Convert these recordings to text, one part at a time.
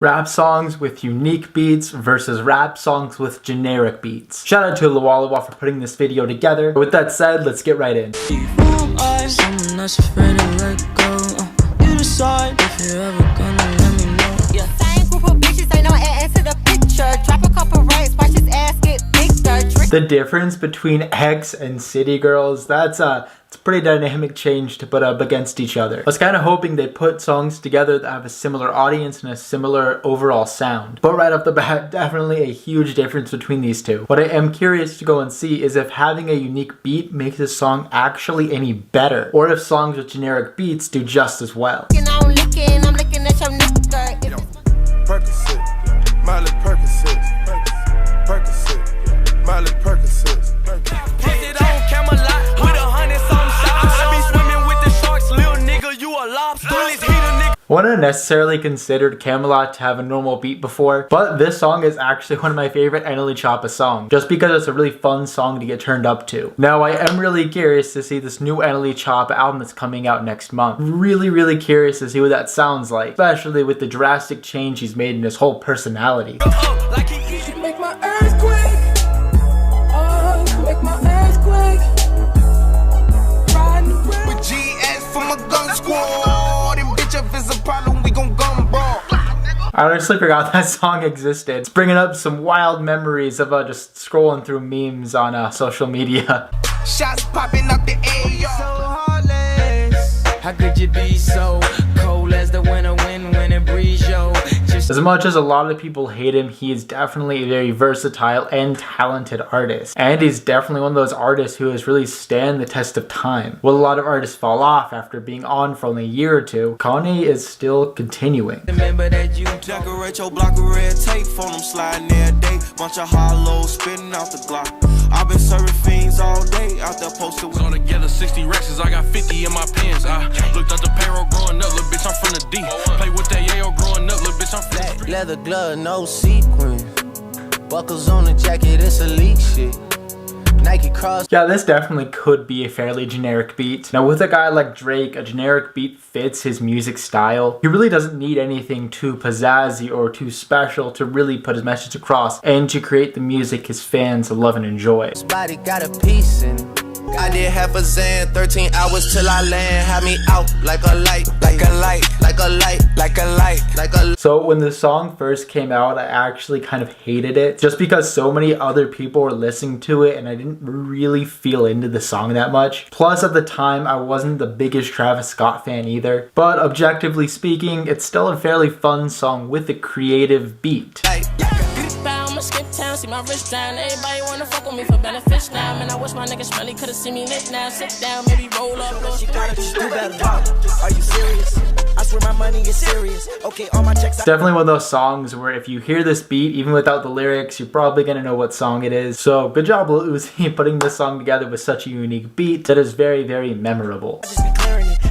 Rap songs with unique beats versus rap songs with generic beats. Shout out to Luwalawa for putting this video together. With that said, let's get right in. The difference between X and City Girls, it's a pretty dynamic change to put up against each other. I was kind of hoping they put songs together that have a similar audience and a similar overall sound. But right off the bat, definitely a huge difference between these two. What I am curious to go and see is if having a unique beat makes a song actually any better, or if songs with generic beats do just as well. Wasn't necessarily considered Camelot to have a normal beat before, but this song is actually one of my favorite NLE Choppa songs, just because it's a really fun song to get turned up to. Now, I am really curious to see this new NLE Choppa album that's coming out next month. Really curious to see what that sounds like, especially with the drastic change he's made in his whole personality. I honestly forgot that song existed. It's bringing up some wild memories of just scrolling through memes on social media. Shots popping up the air, so heartless. How could you be so cold as the winter wind when it breeze, yo? As much as a lot of people hate him, he is definitely a very versatile and talented artist. And he's definitely one of those artists who has really stand the test of time. While a lot of artists fall off after being on for only a year or two, Kanye is still continuing. Remember that you decorate your block with red tape for them sliding there day. Bunch of hollows spitting out the Glock. I've been serving fiends all day out there posted with all together 60 racks, I got 50 in my pens. I looked at the payroll growing up, little bitch, I'm from the D. Play with that yayo growing up, little bitch, I'm from the street. Leather glove, no sequin. Buckles on the jacket, it's elite shit. Nike cross. Yeah, this definitely could be a fairly generic beat. Now, with a guy like Drake, a generic beat fits his music style. He really doesn't need anything too pizzazzy or too special to really put his message across and to create the music his fans love and enjoy. Body got a piece in. I did half a Zan, 13 hours till I land. Had me out like a light, like a light, like a light, like a light, like a. So when the song first came out, I actually kind of hated it just because so many other people were listening to it and I didn't really feel into the song that much. Plus, at the time, I wasn't the biggest Travis Scott fan either. But objectively speaking, it's still a fairly fun song with a creative beat. Skip town, see my wrist down. Everybody wanna fuck with me for benefits now. Man, I wish my niggas really could've seen me lit now. Sit down, maybe roll up. She gotta just do better. Are you serious? I swear my money is serious. Okay, all my checks. It's definitely one of those songs where if you hear this beat, even without the lyrics, you're probably gonna know what song it is. So good job, Lil Uzi, putting this song together with such a unique beat that is very memorable.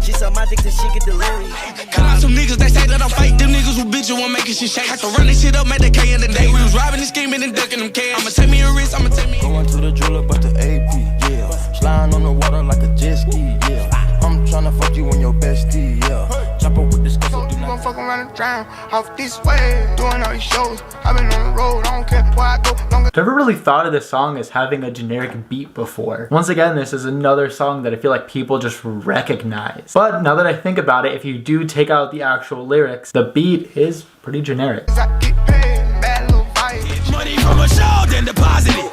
She saw my dick that she get delirious. Cut out some niggas, they say that I'm fake. Them niggas who bitch you won't make it shit shake. Had to run this shit up, make the K in the day. We was robbing and scheming and ducking them cans. I'ma take me a risk, I'ma take me. Going to the jeweler, but the AP, yeah. Sliding on the water like a jet ski, yeah. I'm tryna fuck you and your bestie, yeah. Chopper with this so you gon' fuck around and drown. Off this way, doing all these shows. I've been on the road, I don't care where I go. Never really thought of this song as having a generic beat before. Once again, this is another song that I feel like people just recognize. But now that I think about it, if you do take out the actual lyrics, the beat is pretty generic. Money from a show, then deposit it.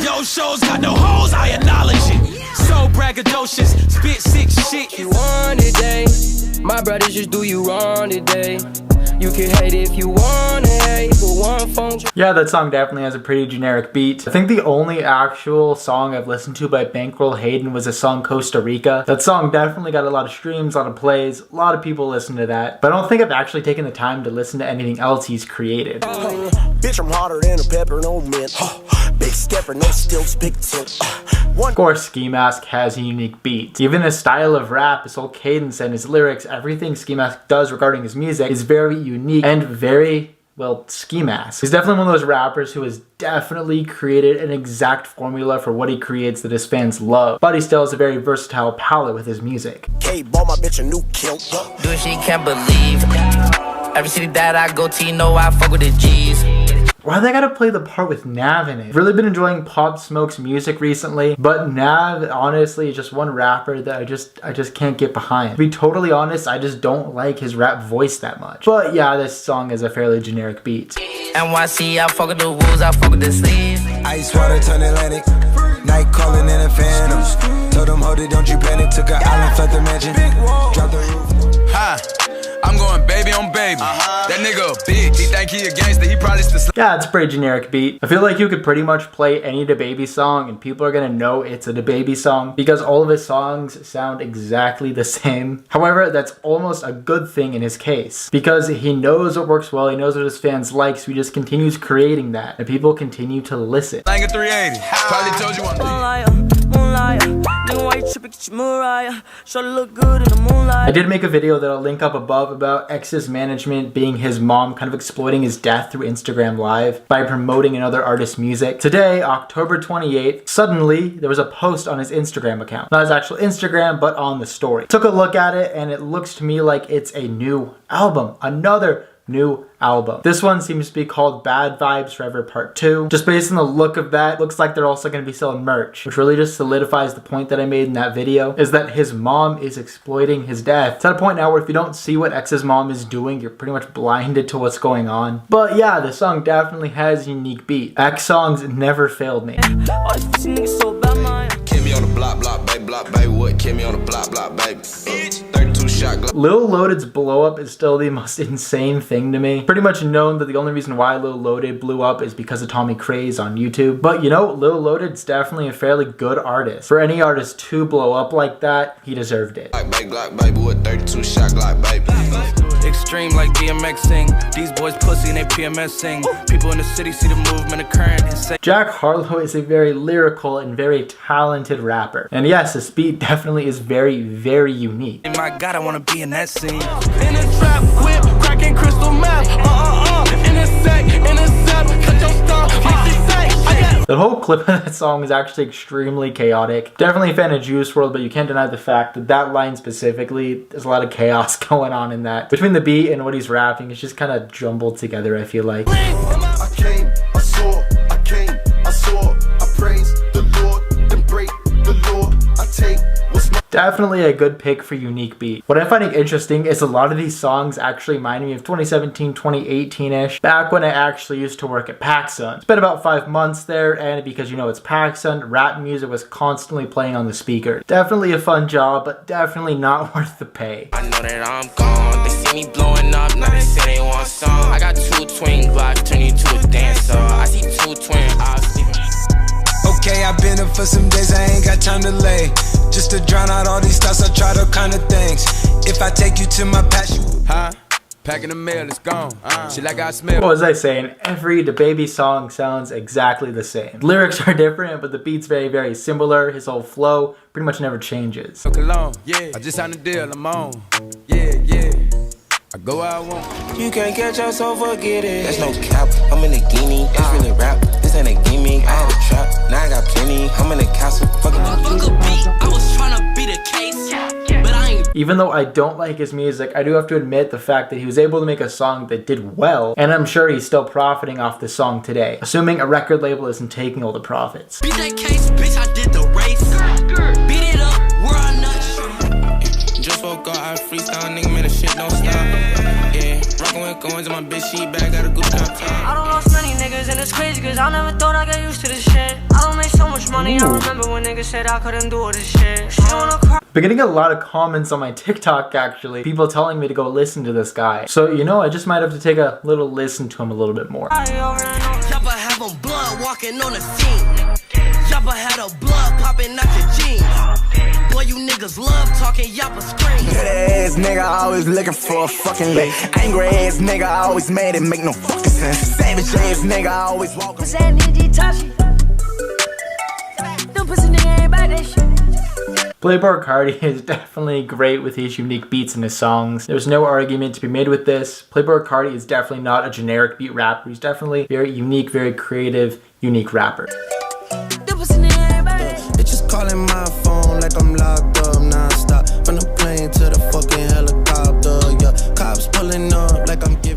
Yo, shows got no holes, I acknowledge it. So braggadocious, spit sick shit. You want it, day. My brothers just do you wrong today. You can hate if you wanna hate, but one phone. Yeah, that song definitely has a pretty generic beat. I think the only actual song I've listened to by Bankroll Hayden was the song Costa Rica. That song definitely got a lot of streams, a lot of plays, a lot of people listen to that. But I don't think I've actually taken the time to listen to anything else he's created. Bitch, I'm hotter than a pepper, no mint. Big stepper, no stilts, big tilt. Of course, Ski Mask has a unique beat. Even his style of rap, his whole cadence and his lyrics, everything Ski Mask does regarding his music is very unique and very, well, Ski Mask. He's definitely one of those rappers who has definitely created an exact formula for what he creates that his fans love, but he still has a very versatile palette with his music. K bought my bitch a new kilt. Dude, she can't believe. Every city that I go to, you know I fuck with the G's. Why they gotta play the part with Nav in it? Really been enjoying Pop Smoke's music recently, but Nav honestly is just one rapper that I just can't get behind. To be totally honest, I just don't like his rap voice that much. But yeah, this song is a fairly generic beat. NYC, I fuck with the wolves, I fuck with the sleeves. Ice water turn Atlantic, night calling in a phantom. Told them hold it, don't you panic. Took an island, fled the mansion, dropped the roof. Hi. I'm going baby on baby. That nigga a bitch. He think he a gangster. He probably still. Yeah, it's a pretty generic beat. I feel like you could pretty much play any DaBaby song and people are gonna know it's a DaBaby song because all of his songs sound exactly the same. However, that's almost a good thing in his case because he knows what works well. He knows what his fans like, so he just continues creating that and people continue to listen. Like a 380. Probably told you one. I did make a video that I'll link up above about X's management being his mom kind of exploiting his death through Instagram Live by promoting another artist's music. Today, October 28th, suddenly there was a post on his Instagram account. Not his actual Instagram, but on the story. Took a look at it and it looks to me like it's a new album. Another new album. This one seems to be called Bad Vibes Forever Part 2. Just based on the look of that, looks like they're also going to be selling merch, which really just solidifies the point that I made in that video, is that his mom is exploiting his death. It's at a point now where if you don't see what X's mom is doing, you're pretty much blinded to what's going on. But yeah, the song definitely has a unique beat. X songs never failed me. Kill me on the block, baby. What? Kill me on the block, baby. 32 shot. Lil Loaded's blow up is still the most insane thing to me. Pretty much known that the only reason why Lil Loaded blew up is because of Tommy Craze on YouTube. But you know, Lil Loaded's definitely a fairly good artist. For any artist to blow up like that, he deserved it. Glock, baby. What? 32 shot Glock, baby. Extreme like DMXing. These boys pussy and they PMSing. People in the city see the movement occurring and say. Jack Harlow is a very lyrical and very talented rapper. And yes, this beat definitely is very, very unique. My God, I wanna be in that scene. In a trap whip, cracking crystal meth. In a sack, in a zap, cut your stuff. The whole clip of that song is actually extremely chaotic. Definitely a fan of Juice WRLD, but you can't deny the fact that that line specifically, there's a lot of chaos going on in that. Between the beat and what he's rapping, it's just kind of jumbled together, I feel like. I came, I saw, I came, I saw, I praise the Lord, then break the law. I take what's my. Definitely a good pick for unique beat. What I'm finding interesting is a lot of these songs actually remind me of 2017, 2018-ish, back when I actually used to work at PacSun. It's been about 5 months there, and because you know it's PacSun, rap music was constantly playing on the speaker. Definitely a fun job, but definitely not worth the pay. I know that I'm gone. They see me blowing up, now they say they want some. I got 2 twin Glocks, turn you to a dancer. I see 2 twin ops. Okay, I've been up for some days, I ain't got time to lay. Just to drown out all these thoughts, I try to kind of things. If I take you to my past, Huh? Packing the mail, it's gone. She like I smell. What was I saying? Every DaBaby song sounds exactly the same. Lyrics are different, but the beat's very, very similar. His whole flow pretty much never changes. Cologne, yeah. I just signed a deal, I'm on. Yeah, yeah. I go where I want. You can't catch us, so forget it. There's no cap, I'm in a guinea. It's really rap, this ain't a gimmick. I had a trap, now I got plenty. I'm in a castle, fucking beat. I was trying to beat a case, but I ain't. Even though I don't like his music, I do have to admit the fact that he was able to make a song that did well, and I'm sure he's still profiting off the song today, assuming a record label isn't taking all the profits. Beat that case, bitch, I did the race. Beat it up, we're on nuts. Just woke up, I freestyle, nigga, man, the shit don't stop. Yeah, rockin' with coins in my bitch, she back, got a good top. I don't lost many niggas and it's crazy cause I never thought I'd get used to this shit. I don't make so much money, I remember when niggas said I couldn't do all this shit. She wanna cry. Been getting a lot of comments on my TikTok actually, people telling me to go listen to this guy. So you know, I just might have to take a little listen to him a little bit more. Y'all have on blood walking on the scene. Y'all had a blood popping out your jeans. Boy, you niggas love talking, y'all scream. Good ass nigga always looking for a fucking lick. Angry ass nigga always mad and make no fucking sense. Savage ass nigga always walking. Playboi Carti is definitely great with his unique beats in his songs. There's no argument to be made with this. Playboi Carti is definitely not a generic beat rapper. He's definitely very unique, very creative, unique rapper. Bitches calling my phone like I'm locked up non-stop. From the plane to the fucking helicopter, yeah. Cops pulling up like I'm giving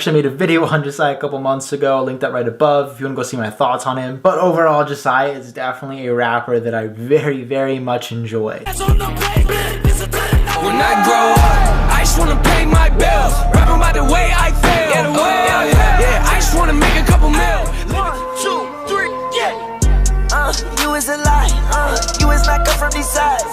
actually made a video on Josiah a couple months ago. I'll link that right above if you want to go see my thoughts on him. But overall, Josiah is definitely a rapper that I very, very much enjoy. When I grow up, I just wanna pay my bills. Rapping by the way I feel. Yeah, I just wanna make a couple mil. 1, 2, 3, yeah. You is a lie. You is not come from these sides.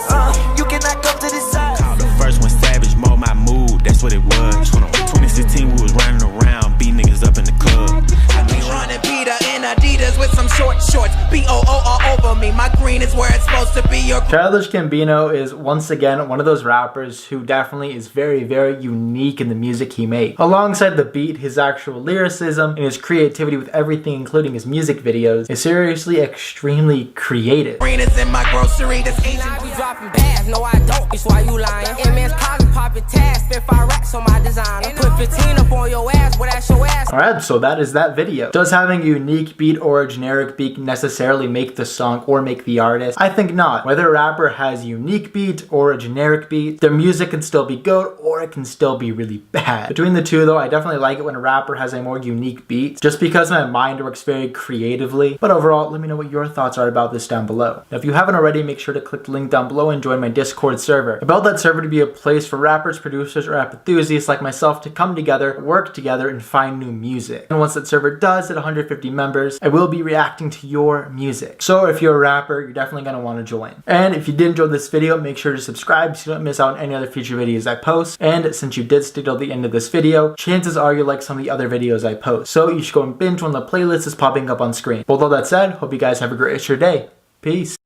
You cannot come to this side. The first one savage, mold my mood, that's what it was. 2016 we was running around, beat niggas up in the club. We running Peter in Adidas with some short shorts. B-O-O all over me. My green is where it's supposed to be. Your Childish Gambino is once again one of those rappers who definitely is very, very unique in the music he makes. Alongside the beat, his actual lyricism and his creativity with everything, including his music videos, is seriously extremely creative. green is in my grocery. This ancient. I be dropping bags, no I don't, bitch, why you lying? MS pocket popping tags, spit 5 racks on my designer. Put 15 up on your ass, but that's your ass. Alright, so that is that video. Does having a unique beat or a generic beat necessarily make the song or make the artist? I think not. Whether a rapper has a unique beat or a generic beat, their music can still be good or it can still be really bad. Between the two though, I definitely like it when a rapper has a more unique beat, just because my mind works very creatively. But overall, let me know what your thoughts are about this down below. Now, if you haven't already, make sure to click the link down below and join my Discord server. I built that server to be a place for rappers, producers, or rap enthusiasts like myself to come together, work together, and find new music. And once that server does hit 150 members, I will be reacting to your music. So if you're a rapper, you're definitely going to want to join. And if you did enjoy this video, make sure to subscribe so you don't miss out on any other future videos I post. And since you did stay till the end of this video, chances are you like some of the other videos I post. So you should go and binge one of the playlists that's popping up on screen. With all that said, hope you guys have a great rest of your day. Peace.